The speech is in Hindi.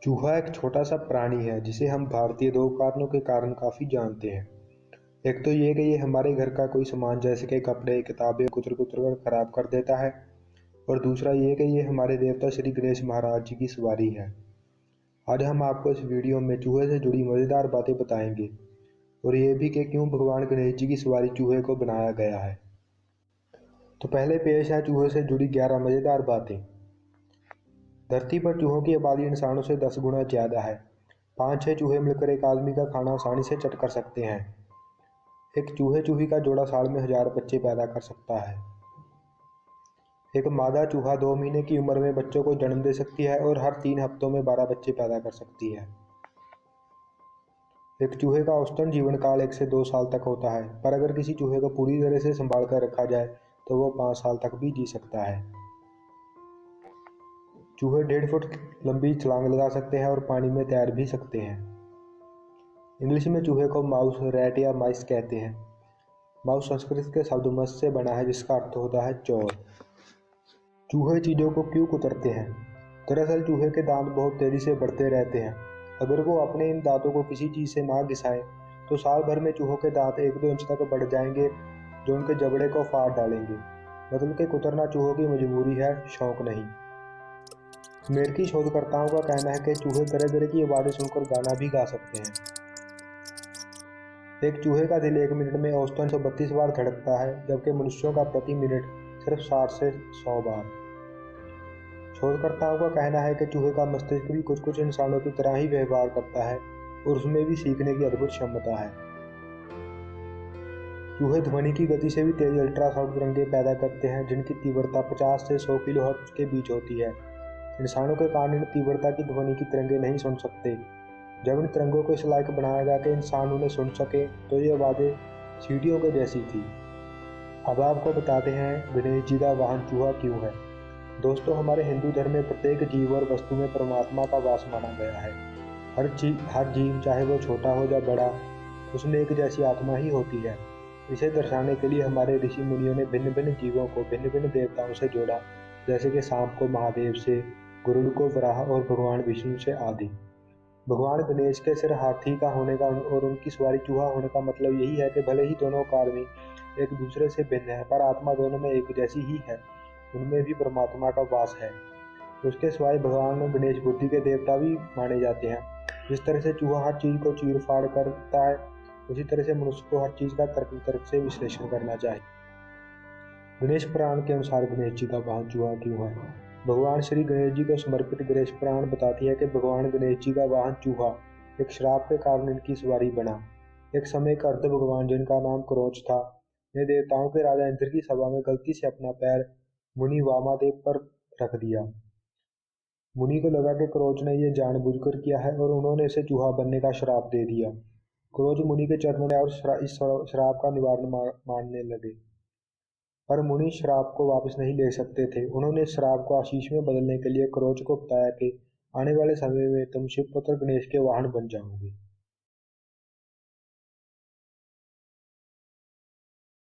चूहा एक छोटा सा प्राणी है जिसे हम भारतीय दो कारणों के कारण काफी जानते हैं। एक तो ये कि ये हमारे घर का कोई सामान जैसे कि कपड़े किताबें कुतर कुतर कर खराब कर देता है। और दूसरा ये कि ये हमारे देवता श्री गणेश महाराज जी की सवारी है। आज हम आपको इस वीडियो में चूहे से जुड़ी मजेदार बातें बताएंगे और ये भी कि क्यों भगवान गणेश जी की सवारी चूहे को बनाया गया है। तो पहले पेश है चूहे से जुड़ी 11 मजेदार बातें। धरती पर चूहों की आबादी इंसानों से 10 गुना ज्यादा है। 5-6 चूहे मिलकर एक आदमी का खाना आसानी से चट कर सकते हैं। एक चूहे चूही का जोड़ा साल में 1000 बच्चे पैदा कर सकता है। एक मादा चूहा 2 महीने की उम्र में बच्चों को जन्म दे सकती है और हर 3 हफ्तों में 12 बच्चे पैदा कर सकती है। एक चूहे का औसतन जीवन काल 1 से 2 साल तक होता है, पर अगर किसी चूहे को पूरी तरह से संभाल कर रखा जाए तो वो 5 साल तक भी जी सकता है। चूहे 1.5 फुट लंबी छलांग लगा सकते हैं और पानी में तैर भी सकते हैं। इंग्लिश में चूहे को माउस, रैट या माइस कहते हैं। माउस संस्कृत के शब्द मस से बना है जिसका अर्थ होता है चोर। चूहे चीजों को क्यों कुतरते हैं? दरअसल चूहे के दांत बहुत तेजी से बढ़ते रहते हैं। अगर वो अपने इन दांतों को किसी चीज से ना घिसाएं तो साल भर में चूहों के दांत 1-2 इंच तक बढ़ जाएंगे, जो उनके जबड़े को फाड़ डालेंगे। मतलब कि कुतरना चूहों की मजबूरी है, शौक नहीं। अमेरिकी शोधकर्ताओं का कहना है कि चूहे तरह तरह की आवाजें सुनकर गाना भी गा सकते हैं। एक चूहे का दिल 1 मिनट में औसतन 132 बार धड़कता है, जबकि मनुष्यों का प्रति मिनट सिर्फ 60 से 100 बार। शोधकर्ताओं का कहना है कि चूहे का मस्तिष्क भी कुछ इंसानों की तरह ही व्यवहार करता है और उसमें भी सीखने की अद्भुत क्षमता है। चूहे ध्वनि की गति से भी तेज अल्ट्रासाउंड तरंगें पैदा करते हैं, जिनकी तीव्रता 50 से 100 किलोहर्ट्ज के बीच होती है। इंसानों के कान इन तीव्रता की ध्वनि की तरंगें नहीं सुन सकते। जब इन तरंगों को इस लायक बनाया गया कि इंसान उन्हें सुन सके तो ये आवाजें सीढ़ियों के जैसी थी। अब आपको बताते हैं गणेश जी का वाहन चूहा क्यों है। दोस्तों, हमारे हिंदू धर्म में प्रत्येक जीव और वस्तु में परमात्मा का वास माना गया है। हर जीव चाहे वो छोटा हो या बड़ा, उसमें एक जैसी आत्मा ही होती है। इसे दर्शाने के लिए हमारे ऋषि मुनियों ने भिन्न भिन्न जीवों को भिन्न भिन्न देवताओं से जोड़ा, जैसे कि सांप को महादेव से, गरुड़ को वराह और भगवान विष्णु से आदि। भगवान गणेश के सिर हाथी का होने का और उनकी सवारी चूहा होने का मतलब यही है कि भले ही दोनों कार्य एक दूसरे से भिन्न है, पर आत्मा दोनों में एक जैसी ही है। उनमें भी परमात्मा का वास है। उसके सिवाय भगवान गणेश बुद्धि के देवता भी माने जाते हैं। जिस तरह से चूहा हर चीज को चीर फाड़ करता है, उसी तरह से मनुष्य को हर चीज का तर्क से विश्लेषण करना चाहिए। गणेश पुराण के अनुसार गणेश जी का वाहन चूहा क्यों है? भगवान श्री गणेश जी को समर्पित गणेश पुराण बताती है कि भगवान गणेश जी का वाहन चूहा एक श्राप के कारण इनकी सवारी बना। एक समय का अर्ध भगवान, जिनका नाम क्रोच था, ने देवताओं के राजा इंद्र की सभा में गलती से अपना पैर मुनि वामादेव पर रख दिया। मुनि को लगा कि क्रोच ने यह जानबूझकर किया है और उन्होंने इसे चूहा बनने का श्राप दे दिया। क्रोच मुनि के चरणों में और इस श्राप का निवारण मांगने लगे, पर मुनि श्राप को वापस नहीं ले सकते थे। उन्होंने श्राप को आशीष में बदलने के लिए क्रोच को बताया कि आने वाले समय में तुम शिवपुत्र गणेश के वाहन बन जाओगे।